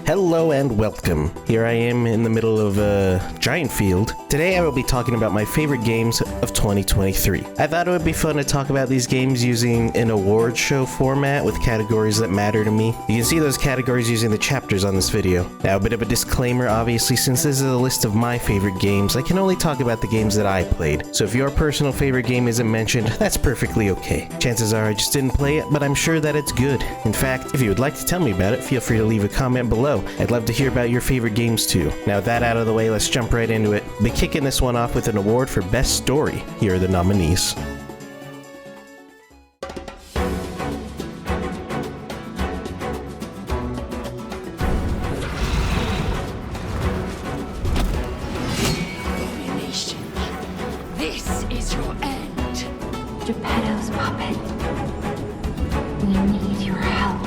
Hello and welcome. Here I am in the middle of a giant field. Today I will be talking about my favorite games of 2023. I thought it would be fun to talk about these games using an award show format with categories that matter to me. You can see those categories using the chapters on this video. Now, a bit of a disclaimer, obviously, since this is a list of my favorite games, I can only talk about the games that I played. So if your personal favorite game isn't mentioned, that's perfectly okay. Chances are I just didn't play it, but I'm sure that it's good. In fact, if you would like to tell me about it, feel free to leave a comment below. I'd love to hear about your favorite games too. Now with that out of the way, let's jump right into it. I'll be kicking this one off with an award for Best Story. Here are the nominees. This is your end. Geppetto's puppet. We need your help.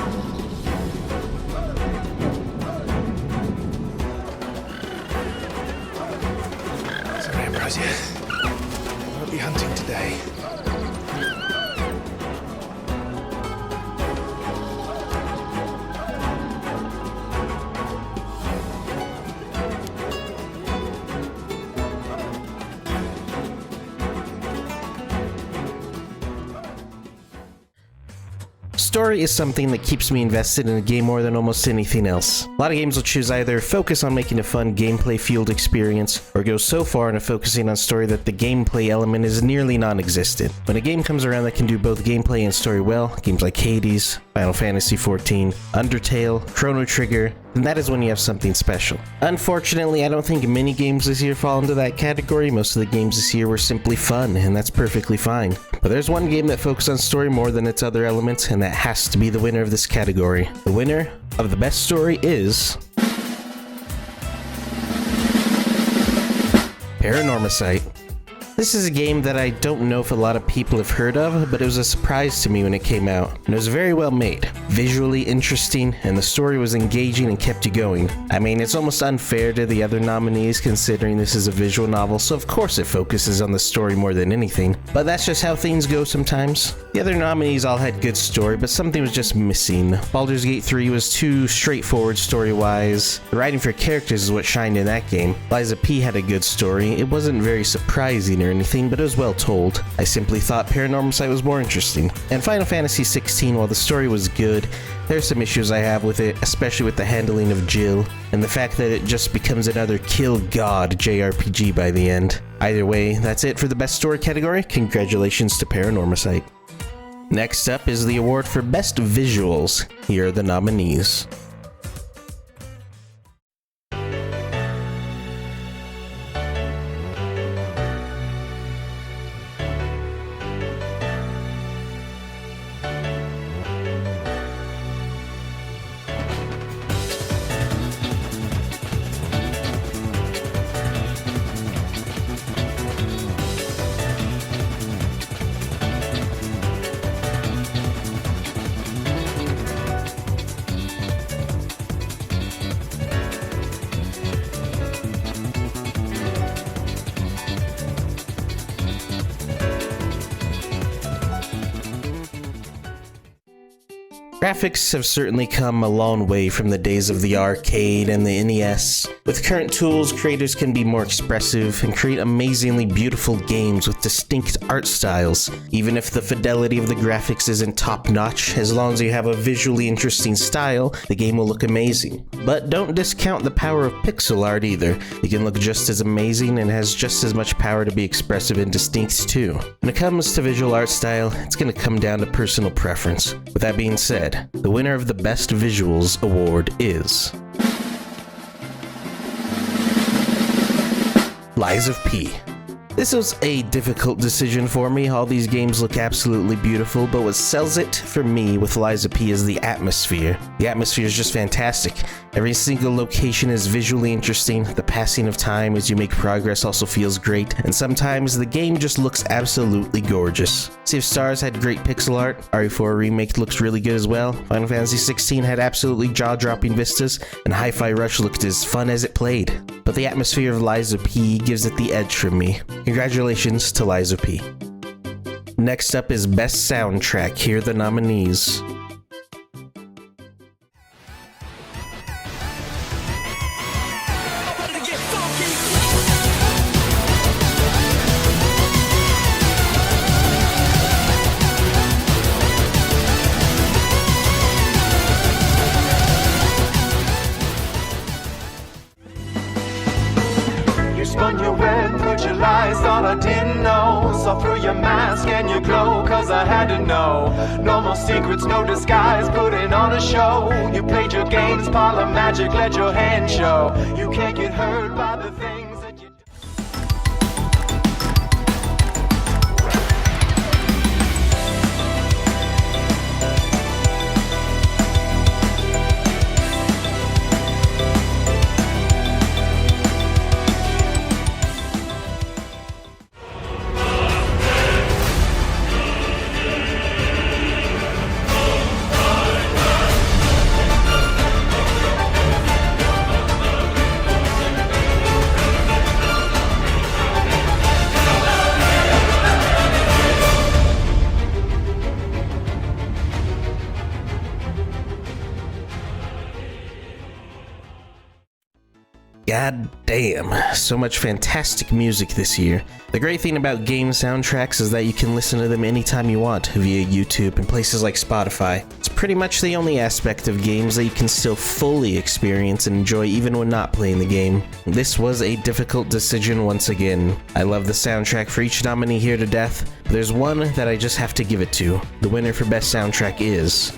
Sorry, Ambrosia. I won't be hunting today. Story is something that keeps me invested in a game more than almost anything else. A lot of games will choose either focus on making a fun gameplay-fueled experience, or go so far into focusing on story that the gameplay element is nearly non-existent. When a game comes around that can do both gameplay and story well, games like Hades, Final Fantasy XIV, Undertale, Chrono Trigger, then that is when you have something special. Unfortunately, I don't think many games this year fall into that category. Most of the games this year were simply fun, and that's perfectly fine. But there's one game that focuses on story more than its other elements, and that has to be the winner of this category. The winner of the best story is Paranormasight. This is a game that I don't know if a lot of people have heard of, but it was a surprise to me when it came out. And it was very well made, visually interesting, and the story was engaging and kept you going. I mean, it's almost unfair to the other nominees considering this is a visual novel, so of course it focuses on the story more than anything. But that's just how things go sometimes. The other nominees all had good story, but something was just missing. Baldur's Gate 3 was too straightforward story-wise. The writing for characters is what shined in that game. Liza P had a good story. It wasn't very surprising or anything, but it was well told. I simply thought Paranormasight was more interesting. And Final Fantasy XVI, while the story was good, there's some issues I have with it, especially with the handling of Jill, and the fact that it just becomes another kill god JRPG by the end. Either way, that's it for the best story category. Congratulations to Paranormasight. Next up is the award for Best Visuals. Here are the nominees. Graphics have certainly come a long way from the days of the arcade and the NES. With current tools, creators can be more expressive and create amazingly beautiful games with distinct art styles. Even if the fidelity of the graphics isn't top-notch, as long as you have a visually interesting style, the game will look amazing. But don't discount the power of pixel art either. It can look just as amazing and has just as much power to be expressive and distinct too. When it comes to visual art style, it's going to come down to personal preference. With that being said, the winner of the Best Visuals award is Lies of P. This was a difficult decision for me. All these games look absolutely beautiful, but what sells it for me with Lies of P is the atmosphere. The atmosphere is just fantastic. Every single location is visually interesting. The passing of time as you make progress also feels great, and sometimes the game just looks absolutely gorgeous. Sea of Stars had great pixel art. RE4 Remake looks really good as well. Final Fantasy XVI had absolutely jaw-dropping vistas, and Hi-Fi Rush looked as fun as it played. But the atmosphere of Lies of P gives it the edge for me. Congratulations to Lies of P. Next up is Best Soundtrack. Here are the nominees. mask and you glow, cause I had to know. No more secrets, no disguise, putting on a show. You played your games, parlor magic, let your hand show. You can't get hurt by the things that you do. God damn, so much fantastic music this year. The great thing about game soundtracks is that you can listen to them anytime you want via YouTube and places like Spotify. It's pretty much the only aspect of games that you can still fully experience and enjoy even when not playing the game. This was a difficult decision once again. I love the soundtrack for each nominee here to death, but there's one that I just have to give it to. The winner for Best Soundtrack is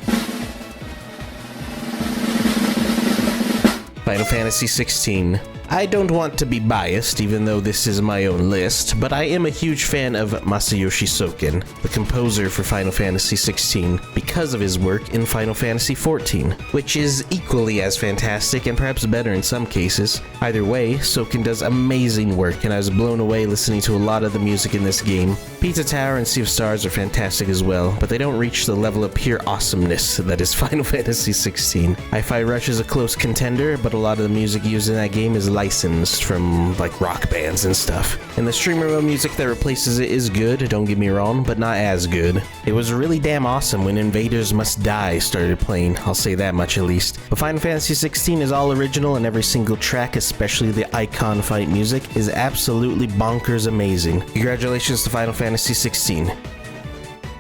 Final Fantasy XVI. I don't want to be biased, even though this is my own list, but I am a huge fan of Masayoshi Soken, the composer for Final Fantasy XVI, because of his work in Final Fantasy XIV, which is equally as fantastic and perhaps better in some cases. Either way, Soken does amazing work, and I was blown away listening to a lot of the music in this game. Pizza Tower and Sea of Stars are fantastic as well, but they don't reach the level of pure awesomeness that is Final Fantasy XVI. Hi-Fi Rush is a close contender, but a lot of the music used in that game is licensed from like rock bands and stuff. And the streamer mode music that replaces it is good, don't get me wrong, but not as good. It was really damn awesome when Invaders Must Die started playing, I'll say that much at least. But Final Fantasy XVI is all original, and every single track, especially the icon fight music, is absolutely bonkers amazing. Congratulations to Final Fantasy XVI.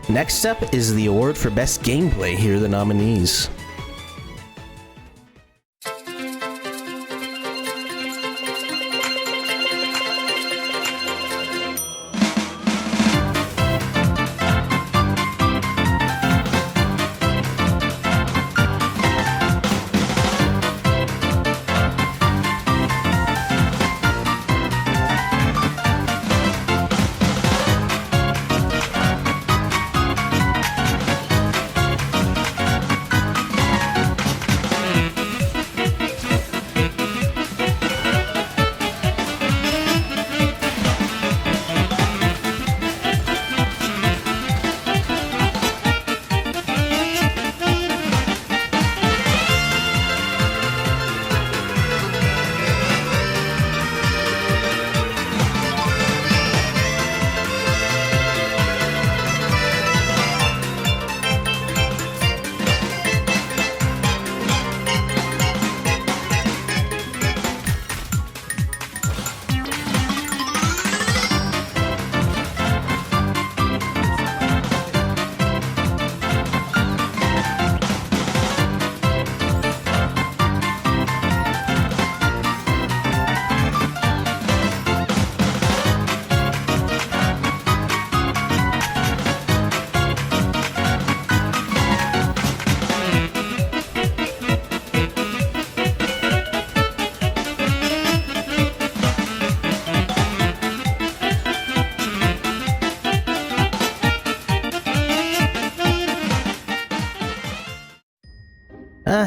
Next up is the award for Best Gameplay. Here are the nominees.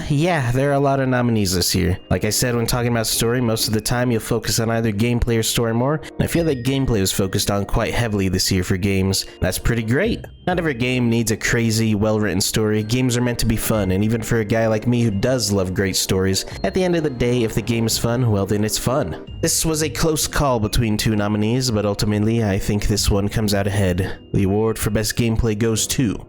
Yeah, there are a lot of nominees this year. Like I said, when talking about story, most of the time you'll focus on either gameplay or story more, and I feel like gameplay was focused on quite heavily this year for games. That's pretty great. Not every game needs a crazy, well-written story. Games are meant to be fun, and even for a guy like me who does love great stories, at the end of the day, if the game is fun, well then it's fun. This was a close call between two nominees, but ultimately I think this one comes out ahead. The award for Best Gameplay goes to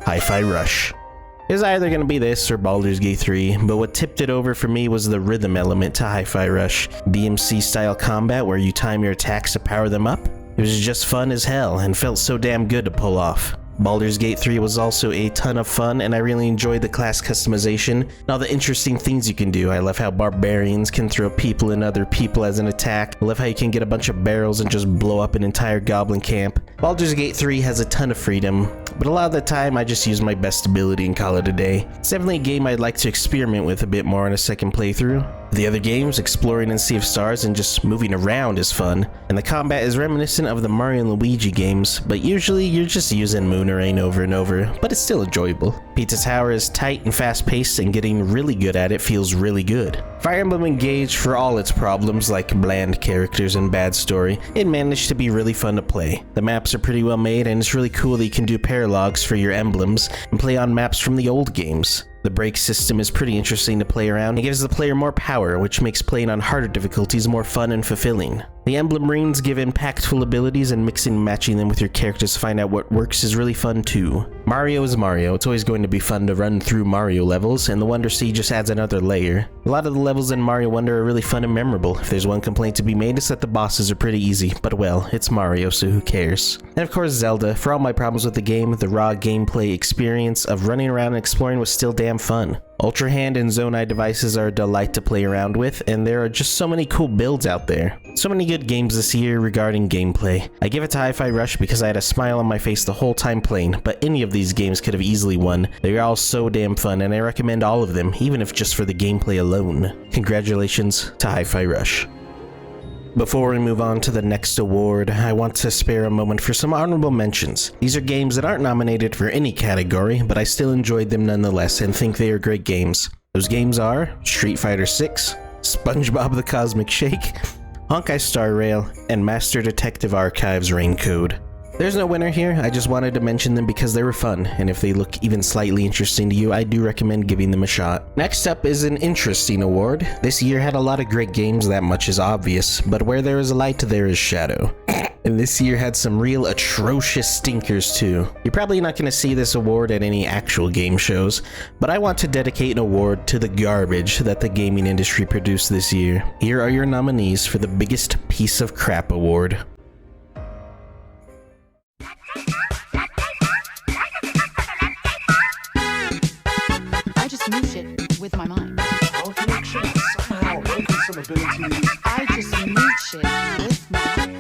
Hi-Fi Rush. It was either going to be this or Baldur's Gate 3, but what tipped it over for me was the rhythm element to Hi-Fi Rush. BMC style combat where you time your attacks to power them up. It was just fun as hell and felt so damn good to pull off. Baldur's Gate 3 was also a ton of fun, and I really enjoyed the class customization and all the interesting things you can do. I love how barbarians can throw people and other people as an attack. I love how you can get a bunch of barrels and just blow up an entire goblin camp. Baldur's Gate 3 has a ton of freedom, but a lot of the time I just use my best ability and call it a day. It's definitely a game I'd like to experiment with a bit more on a second playthrough. The other games, exploring in Sea of Stars and just moving around is fun, and the combat is reminiscent of the Mario and Luigi games, but usually you're just using Moonerang over and over, but it's still enjoyable. Pizza Tower is tight and fast-paced, and getting really good at it feels really good. Fire Emblem Engage, for all its problems like bland characters and bad story, it managed to be really fun to play. The maps are pretty well made, and it's really cool that you can do paralogs for your emblems and play on maps from the old games. The break system is pretty interesting to play around and gives the player more power, which makes playing on harder difficulties more fun and fulfilling. The Emblem Rings give impactful abilities, and mixing and matching them with your characters to find out what works is really fun too. Mario is Mario. It's always going to be fun to run through Mario levels, and the Wonder Sea just adds another layer. A lot of the levels in Mario Wonder are really fun and memorable. If there's one complaint to be made, it's that the bosses are pretty easy, but well, it's Mario, so who cares? And of course Zelda. For all my problems with the game, the raw gameplay experience of running around and exploring was still damn fun. Ultra Hand and Zone Eye devices are a delight to play around with, and there are just so many cool builds out there. So many good games this year regarding gameplay. I give it to Hi-Fi Rush because I had a smile on my face the whole time playing, but any of these games could have easily won. They're all so damn fun, and I recommend all of them, even if just for the gameplay alone. Congratulations to Hi-Fi Rush. Before we move on to the next award, I want to spare a moment for some honorable mentions. These are games that aren't nominated for any category, but I still enjoyed them nonetheless and think they are great games. Those games are Street Fighter 6, SpongeBob the Cosmic Shake, Honkai Star Rail, and Master Detective Archives Rain Code. There's no winner here, I just wanted to mention them because they were fun, and if they look even slightly interesting to you, I do recommend giving them a shot. Next up is an interesting award. This year had a lot of great games, that much is obvious, but where there is a light, there is shadow. And this year had some real atrocious stinkers too. You're probably not going to see this award at any actual game shows, but I want to dedicate an award to the garbage that the gaming industry produced this year. Here are your nominees for the biggest piece of crap award. I just knew shit with my mind. I'll make sure somehow working some abilities. I just knew shit with my mind.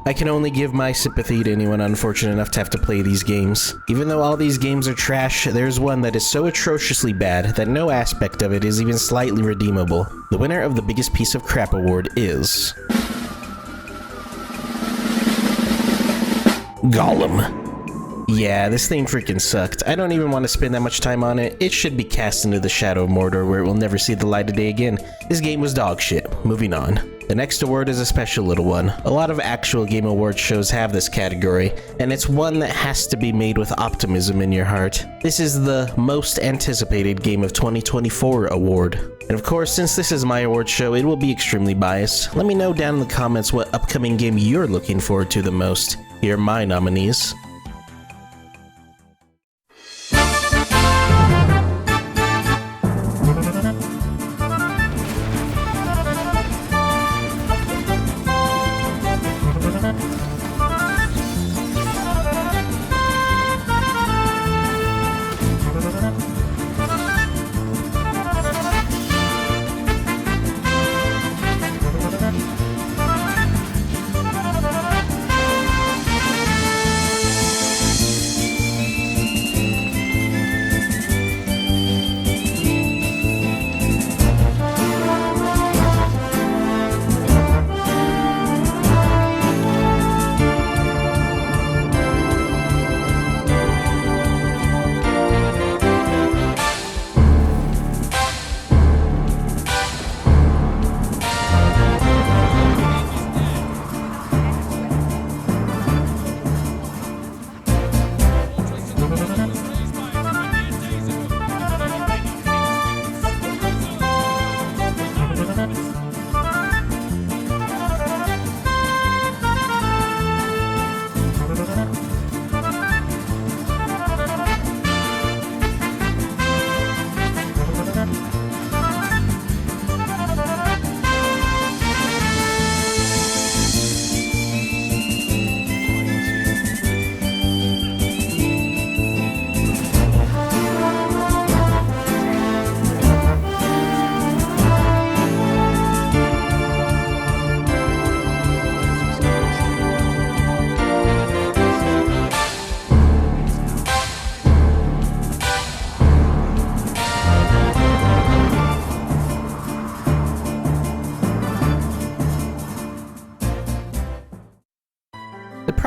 I can only give my sympathy to anyone unfortunate enough to have to play these games. Even though all these games are trash, there's one that is so atrociously bad that no aspect of it is even slightly redeemable. The winner of the biggest piece of crap award is... Gollum. Yeah, this thing freaking sucked. I don't even want to spend that much time on it. It should be cast into the Shadow of Mordor where it will never see the light of day again. This game was dog shit. Moving on. The next award is a special little one. A lot of actual game award shows have this category, and it's one that has to be made with optimism in your heart. This is the most anticipated Game of 2024 award. And of course, since this is my award show, it will be extremely biased. Let me know down in the comments what upcoming game you're looking forward to the most. Here are my nominees.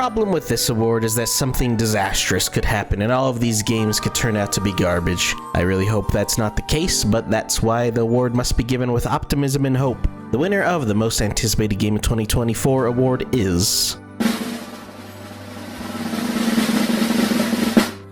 problem with this award is that something disastrous could happen and all of these games could turn out to be garbage. I really hope that's not the case, but that's why the award must be given with optimism and hope. The winner of the Most Anticipated Game of 2024 award is...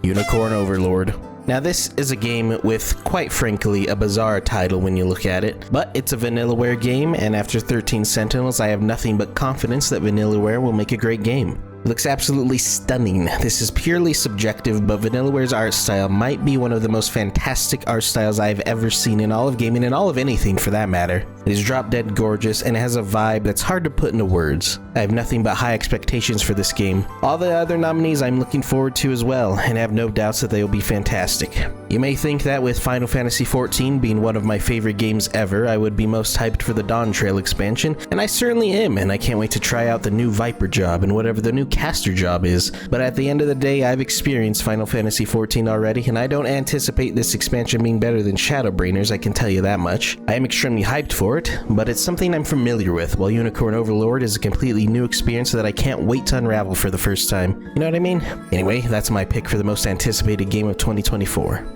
Unicorn Overlord. Now this is a game with, quite frankly, a bizarre title when you look at it, but it's a Vanillaware game, and after 13 Sentinels I have nothing but confidence that Vanillaware will make a great game. It looks absolutely stunning. This is purely subjective, but Vanillaware's art style might be one of the most fantastic art styles I've ever seen in all of gaming and all of anything for that matter. It is drop dead gorgeous and it has a vibe that's hard to put into words. I have nothing but high expectations for this game. All the other nominees I'm looking forward to as well, and have no doubts that they will be fantastic. You may think that with Final Fantasy XIV being one of my favorite games ever, I would be most hyped for the Dawn Trail expansion, and I certainly am, and I can't wait to try out the new Viper job and whatever the new caster job is. But at the end of the day, I've experienced Final Fantasy XIV already, and I don't anticipate this expansion being better than Shadowbringers, I can tell you that much. I am extremely hyped for it, but it's something I'm familiar with, while Unicorn Overlord is a completely new experience that I can't wait to unravel for the first time. You know what I mean? Anyway, that's my pick for the most anticipated game of 2024.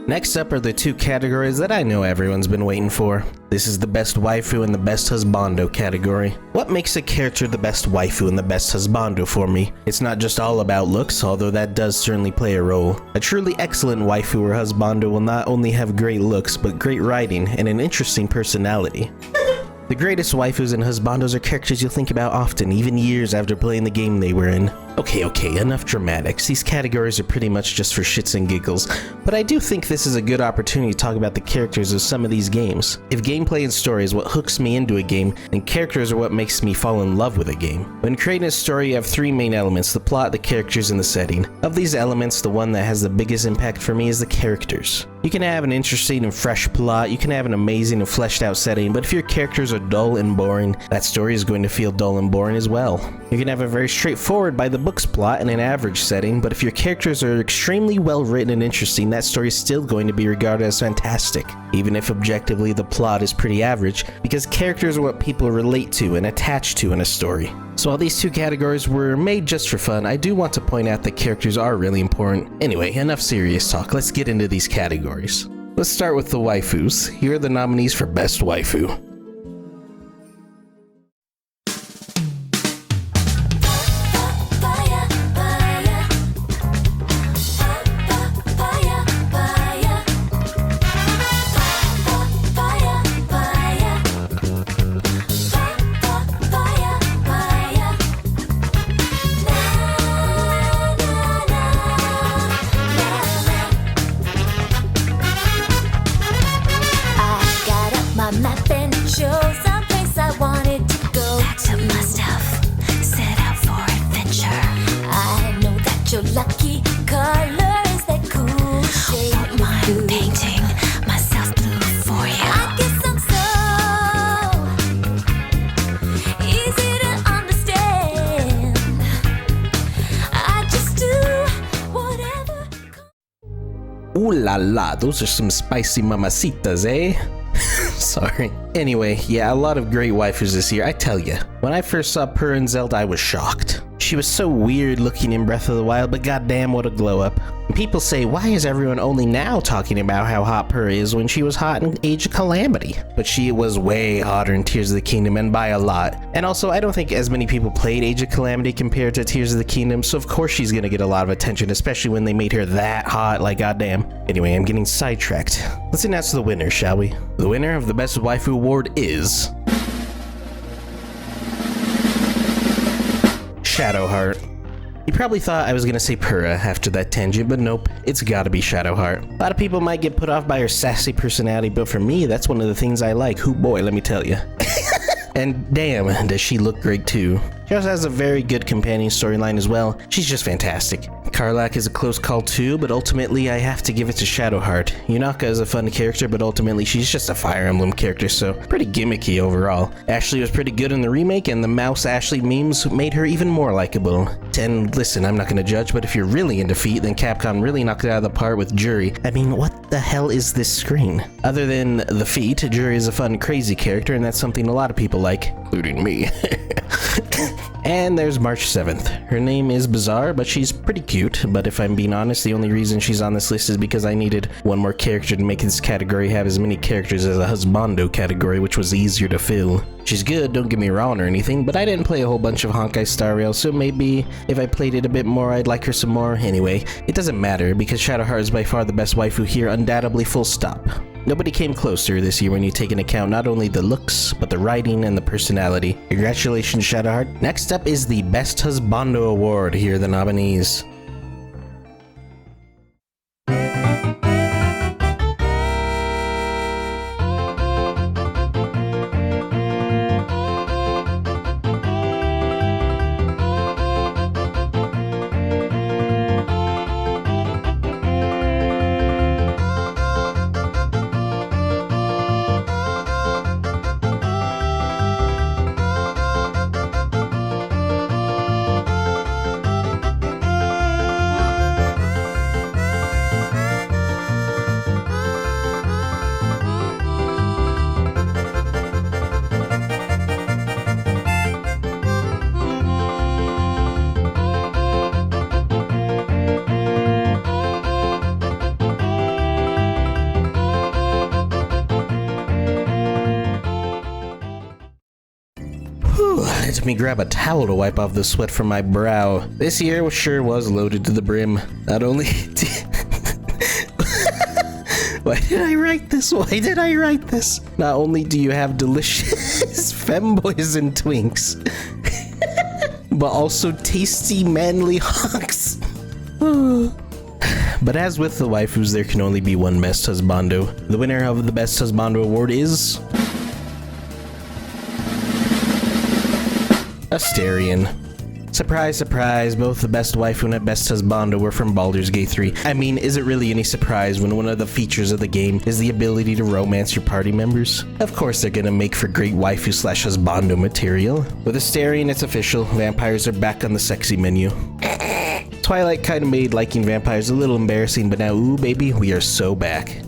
Next up are the two categories that I know everyone's been waiting for. This is the best waifu and the best husbando category. What makes a character the best waifu and the best husbando for me? It's not just all about looks, although that does certainly play a role. A truly excellent waifu or husbando will not only have great looks, but great writing and an interesting personality. The greatest waifus and husbandos are characters you'll think about often, even years after playing the game they were in. Okay, enough dramatics. These categories are pretty much just for shits and giggles, but I do think this is a good opportunity to talk about the characters of some of these games. If gameplay and story is what hooks me into a game, then characters are what makes me fall in love with a game. When creating a story, you have three main elements: the plot, the characters, and the setting. Of these elements, the one that has the biggest impact for me is the characters. You can have an interesting and fresh plot, you can have an amazing and fleshed out setting, but if your characters are dull and boring, that story is going to feel dull and boring as well. You can have a very straightforward by the book's plot in an average setting, but if your characters are extremely well written and interesting, that story is still going to be regarded as fantastic, even if objectively the plot is pretty average, because characters are what people relate to and attach to in a story. So while these two categories were made just for fun, I do want to point out that characters are really important. Anyway, enough serious talk, let's get into these categories. Let's start with the waifus. Here are the nominees for Best Waifu. Lucky colors that cool shade. I don't mind painting myself blue for you. I guess I'm so easy to understand. I just do whatever. Ooh la la, those are some spicy mamacitas, eh? Sorry. Anyway, yeah, a lot of great waifus this year, I tell ya. When I first saw Purah in Zelda, I was shocked. She was so weird looking in Breath of the Wild, but goddamn what a glow up. And people say, why is everyone only now talking about how hot Purah is when she was hot in Age of Calamity? But she was way hotter in Tears of the Kingdom, and by a lot. And also, I don't think as many people played Age of Calamity compared to Tears of the Kingdom, so of course she's gonna get a lot of attention, especially when they made her that hot, like goddamn. Anyway, I'm getting sidetracked. Let's announce the winner, shall we? The winner of the Best Waifu Award is... Shadowheart. You probably thought I was gonna say Purah after that tangent, but nope, it's gotta be Shadowheart. A lot of people might get put off by her sassy personality, but for me, that's one of the things I like. Hoo boy, let me tell you. And damn, does she look great too. She also has a very good companion storyline as well. She's just fantastic. Karlach is a close call too, but ultimately I have to give it to Shadowheart. Yunaka is a fun character, but ultimately she's just a Fire Emblem character, so pretty gimmicky overall. Ashley was pretty good in the remake, and the mouse Ashley memes made her even more likable. And listen, I'm not gonna judge, but if you're really into feet, then Capcom really knocked it out of the park with Juri. I mean, what the hell is this screen? Other than the feet, Juri is a fun, crazy character, and that's something a lot of people like, including me. And there's March 7th. Her name is bizarre, but she's pretty cute. But if I'm being honest, the only reason she's on this list is because I needed one more character to make this category have as many characters as a Husbando category, which was easier to fill. She's good, don't get me wrong or anything, but I didn't play a whole bunch of Honkai Star Rail, so maybe if I played it a bit more, I'd like her some more. Anyway, it doesn't matter, because Shadowheart is by far the best waifu here, undoubtedly, full stop. Nobody came closer this year when you take into account not only the looks, but the writing and the personality. Congratulations, Shadowheart. Next up is the Best Husbando Award. Here are the nominees. Let me grab a towel to wipe off the sweat from my brow. This year sure was loaded to the brim. Not only Why did I write this? Why did I write this? Not only do you have delicious femboys and twinks, but also tasty manly honks. But as with the waifus, there can only be one Best Husbando. The winner of the Best Husbando award is Asterion. Surprise, surprise, both the Best Waifu and Best Husbando were from Baldur's Gate 3. I mean, is it really any surprise when one of the features of the game is the ability to romance your party members? Of course they're gonna make for great waifu slash husbando material. With Asterion, it's official, vampires are back on the sexy menu. Twilight kinda made liking vampires a little embarrassing, but now, ooh baby, we are so back.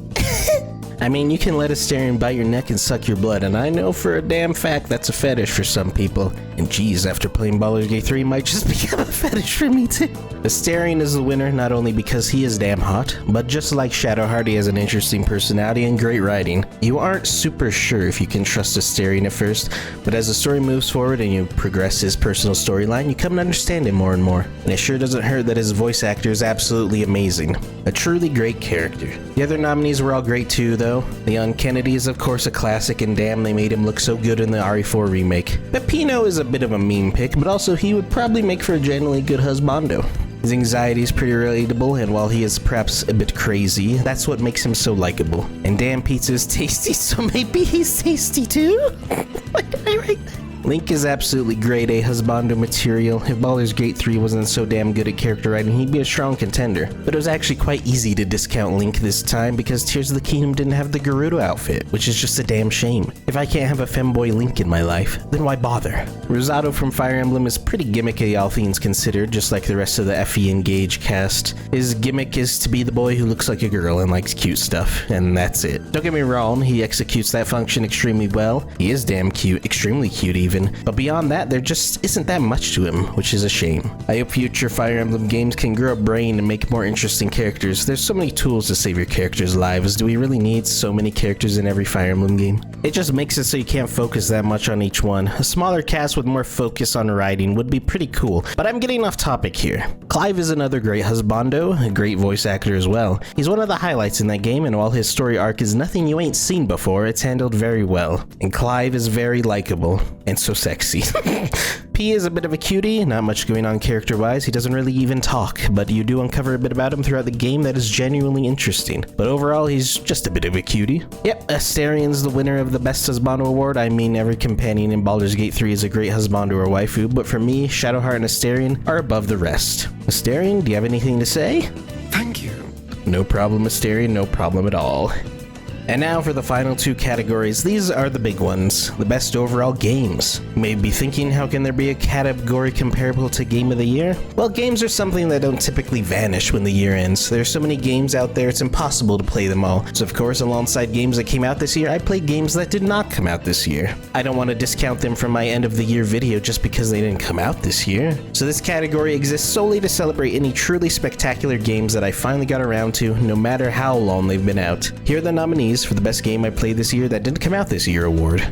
I mean, you can let Asterion bite your neck and suck your blood, and I know for a damn fact that's a fetish for some people. And geez, after playing Baldur's Gate 3, it might just become a fetish for me too. Asterion is the winner not only because he is damn hot, but just like Shadowheart, he has an interesting personality and great writing. You aren't super sure if you can trust Asterion at first, but as the story moves forward and you progress his personal storyline, you come to understand him more and more. And it sure doesn't hurt that his voice actor is absolutely amazing. A truly great character. The other nominees were all great too, though. Leon Kennedy is of course a classic, and damn, they made him look so good in the RE4 remake. Peppino is a bit of a meme pick, but also he would probably make for a genuinely good husbando. His anxiety is pretty relatable, and while he is perhaps a bit crazy, that's what makes him so likable. And damn, pizza is tasty, so maybe he's tasty too? Why did I write that? Link is absolutely grade A husbando material. If Baldur's Gate 3 wasn't so damn good at character writing, he'd be a strong contender. But it was actually quite easy to discount Link this time because Tears of the Kingdom didn't have the Gerudo outfit, which is just a damn shame. If I can't have a femboy Link in my life, then why bother? Rosado from Fire Emblem is pretty gimmicky, all things considered, just like the rest of the FE Engage cast. His gimmick is to be the boy who looks like a girl and likes cute stuff, and that's it. Don't get me wrong, he executes that function extremely well. He is damn cute, extremely cute even. But beyond that, there just isn't that much to him, which is a shame. I hope future Fire Emblem games can grow a brain and make more interesting characters. There's so many tools to save your characters' lives. Do we really need so many characters in every Fire Emblem game? It just makes it so you can't focus that much on each one. A smaller cast with more focus on writing would be pretty cool, but I'm getting off topic here. Clive is another great husbando, a great voice actor as well. He's one of the highlights in that game, and while his story arc is nothing you ain't seen before, it's handled very well. And Clive is very likable, and so sexy. P is a bit of a cutie, not much going on character-wise. He doesn't really even talk, but you do uncover a bit about him throughout the game that is genuinely interesting. But overall, he's just a bit of a cutie. Yep, Asterion's the winner of the Best Husbando Award. I mean, every companion in Baldur's Gate 3 is a great husbando or waifu, but for me, Shadowheart and Asterion are above the rest. Asterion, do you have anything to say? Thank you. No problem, Asterion, no problem at all. And now for the final two categories. These are the big ones. The best overall games. You may be thinking, how can there be a category comparable to Game of the Year? Well, games are something that don't typically vanish when the year ends. There's so many games out there, it's impossible to play them all. So of course, alongside games that came out this year, I played games that did not come out this year. I don't want to discount them from my end of the year video just because they didn't come out this year. So this category exists solely to celebrate any truly spectacular games that I finally got around to, no matter how long they've been out. Here are the nominees for the best game I played this year that didn't come out this year award.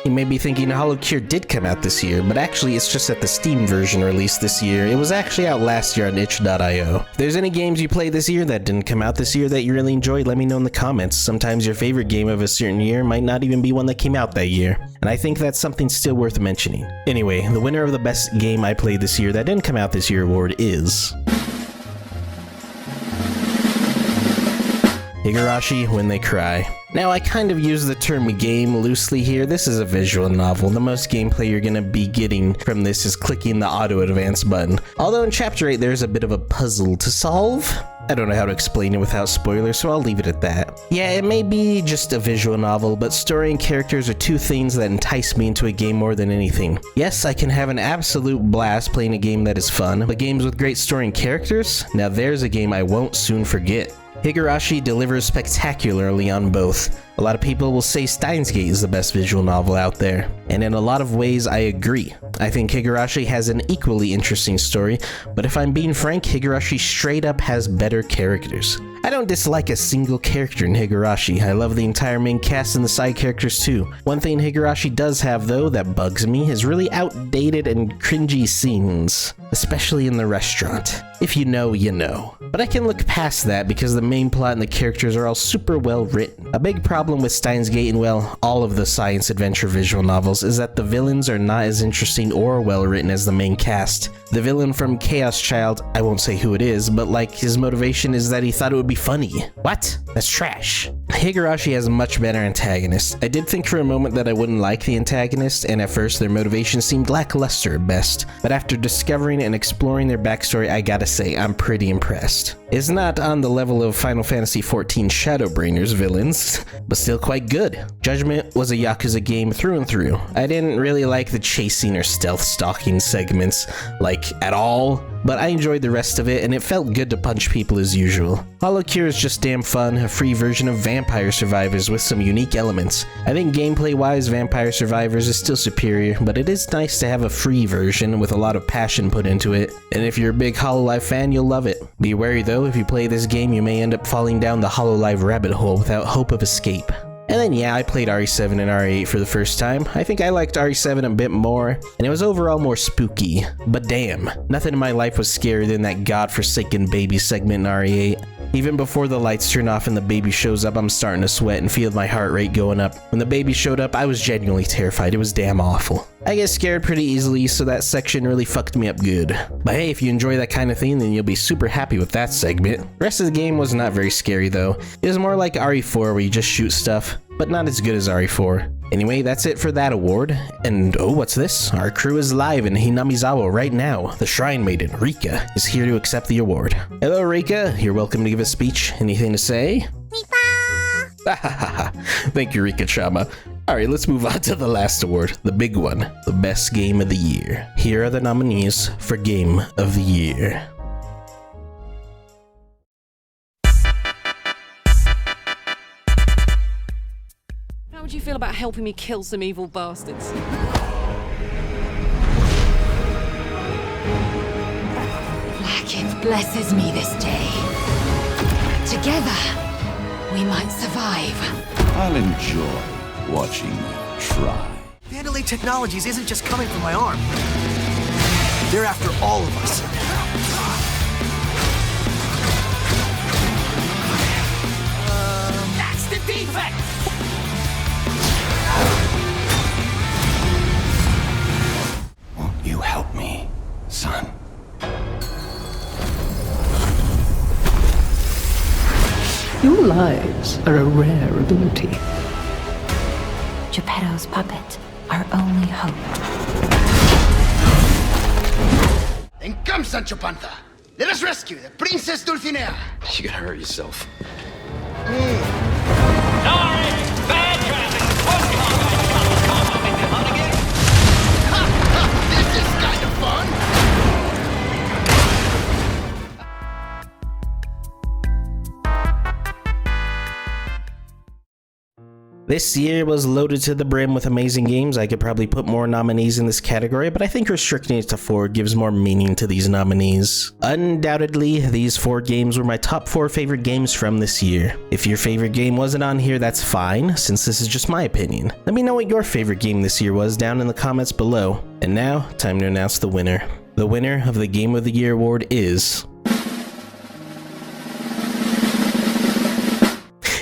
You may be thinking Hollow Cure did come out this year, but actually it's just that the Steam version released this year. It was actually out last year on itch.io. If there's any games you played this year that didn't come out this year that you really enjoyed, let me know in the comments. Sometimes your favorite game of a certain year might not even be one that came out that year, and I think that's something still worth mentioning. Anyway, the winner of the best game I played this year that didn't come out this year award is Higurashi When They Cry. Now, I kind of use the term game loosely here. This is a visual novel. The most gameplay you're gonna be getting from this is clicking the auto advance button. Although in Chapter 8 there's a bit of a puzzle to solve. I don't know how to explain it without spoilers, so I'll leave it at that. Yeah, it may be just a visual novel, but story and characters are two things that entice me into a game more than anything. Yes, I can have an absolute blast playing a game that is fun, but games with great story and characters? Now there's a game I won't soon forget. Higurashi delivers spectacularly on both. A lot of people will say Steins Gate is the best visual novel out there, and in a lot of ways I agree. I think Higurashi has an equally interesting story, but if I'm being frank, Higurashi straight up has better characters. I don't dislike a single character in Higurashi. I love the entire main cast and the side characters too. One thing Higurashi does have though that bugs me is really outdated and cringy scenes, especially in the restaurant. If you know, you know. But I can look past that because the main plot and the characters are all super well written. A big problem with Steins Gate and, well, all of the science adventure visual novels is that the villains are not as interesting or well written as the main cast. The villain from Chaos Child, I won't say who it is, but like his motivation is that he thought it would be funny. What? That's trash. Higurashi has much better antagonists. I did think for a moment that I wouldn't like the antagonist, and at first their motivation seemed lackluster at best, but after discovering and exploring their backstory, I gotta say, I'm pretty impressed. It's not on the level of Final Fantasy XIV Shadowbringers villains, but still quite good. Judgment was a Yakuza game through and through. I didn't really like the chasing or stealth stalking segments, like, at all, but I enjoyed the rest of it, and it felt good to punch people as usual. Hollow Cure is just damn fun, a free version of Vampire Survivors with some unique elements. I think gameplay-wise, Vampire Survivors is still superior, but it is nice to have a free version with a lot of passion put into it, and if you're a big Hololive fan, you'll love it. Be wary though, if you play this game, you may end up falling down the Hololive rabbit hole without hope of escape. And then yeah, I played RE7 and RE8 for the first time. I think I liked RE7 a bit more, and it was overall more spooky. But damn, nothing in my life was scarier than that godforsaken baby segment in RE8. Even before the lights turn off and the baby shows up, I'm starting to sweat and feel my heart rate going up. When the baby showed up, I was genuinely terrified. It was damn awful. I get scared pretty easily, so that section really fucked me up good. But hey, if you enjoy that kind of thing, then you'll be super happy with that segment. The rest of the game was not very scary though. It was more like RE4 where you just shoot stuff, but not as good as RE4. Anyway, that's it for that award. And oh, what's this? Our crew is live in Hinamizawa right now. The Shrine Maiden, Rika, is here to accept the award. Hello Rika, you're welcome to give a speech. Anything to say? Thank you, Rika-chama. Alright, let's move on to the last award, the big one, the best game of the year. Here are the nominees for Game of the Year. How would you feel about helping me kill some evil bastards? Blackith blesses me this day. Together, we might survive. I'll enjoy watching you try. Vandalay Technologies isn't just coming for my arm. They're after all of us. That's the defect! Won't you help me, son? Your lies are a rare ability. Geppetto's puppet, our only hope. Then come, Sancho Panza. Let us rescue the Princess Dulcinea. You gotta hurt yourself. This is kind of fun. This year was loaded to the brim with amazing games. I could probably put more nominees in this category, but I think restricting it to 4 gives more meaning to these nominees. Undoubtedly, these 4 games were my top 4 favorite games from this year. If your favorite game wasn't on here, that's fine, since this is just my opinion. Let me know what your favorite game this year was down in the comments below. And now, time to announce the winner. The winner of the Game of the Year award is...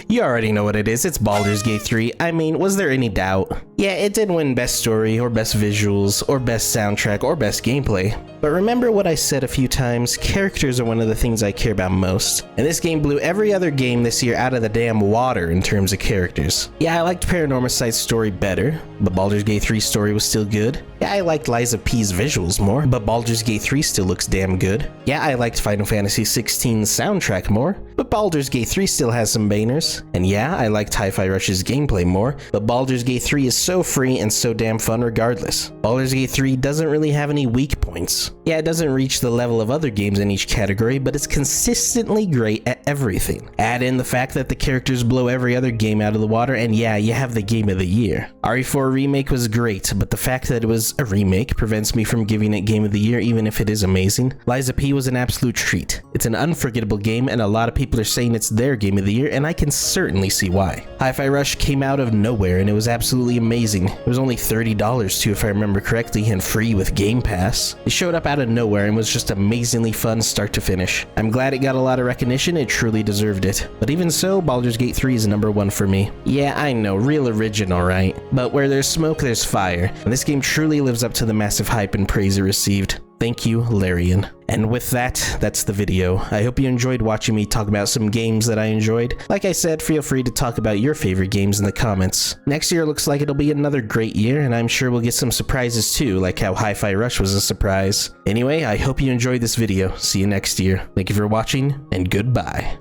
You already know what it is, it's Baldur's Gate 3. I mean, was there any doubt? Yeah, it didn't win Best Story, or Best Visuals, or Best Soundtrack, or Best Gameplay. But remember what I said a few times, characters are one of the things I care about most. And this game blew every other game this year out of the damn water in terms of characters. Yeah, I liked Paranormal Sight's story better, but Baldur's Gate 3's story was still good. Yeah, I liked Lies of P's visuals more, but Baldur's Gate 3 still looks damn good. Yeah, I liked Final Fantasy XVI's soundtrack more, but Baldur's Gate 3 still has some bangers. And yeah, I liked Hi-Fi Rush's gameplay more, but Baldur's Gate 3 is so free and so damn fun regardless. Baldur's Gate 3 doesn't really have any weak points. Yeah, it doesn't reach the level of other games in each category, but it's consistently great at everything. Add in the fact that the characters blow every other game out of the water, and yeah, you have the Game of the Year. RE4 Remake was great, but the fact that it was a remake prevents me from giving it Game of the Year even if it is amazing. Lies of P was an absolute treat. It's an unforgettable game, and a lot of people are saying it's their Game of the Year, and I can certainly see why. Hi-Fi Rush came out of nowhere, and it was absolutely amazing. It was only $30 too, if I remember correctly, and free with Game Pass. It showed up out of nowhere and was just amazingly fun start to finish. I'm glad it got a lot of recognition, it truly deserved it. But even so, Baldur's Gate 3 is #1 for me. Yeah, I know, real original, right? But where there's smoke, there's fire, and this game truly lives up to the massive hype and praise it received. Thank you, Larian. And with that, that's the video. I hope you enjoyed watching me talk about some games that I enjoyed. Like I said, feel free to talk about your favorite games in the comments. Next year looks like it'll be another great year, and I'm sure we'll get some surprises too, like how Hi-Fi Rush was a surprise. Anyway, I hope you enjoyed this video. See you next year. Thank you for watching, and goodbye.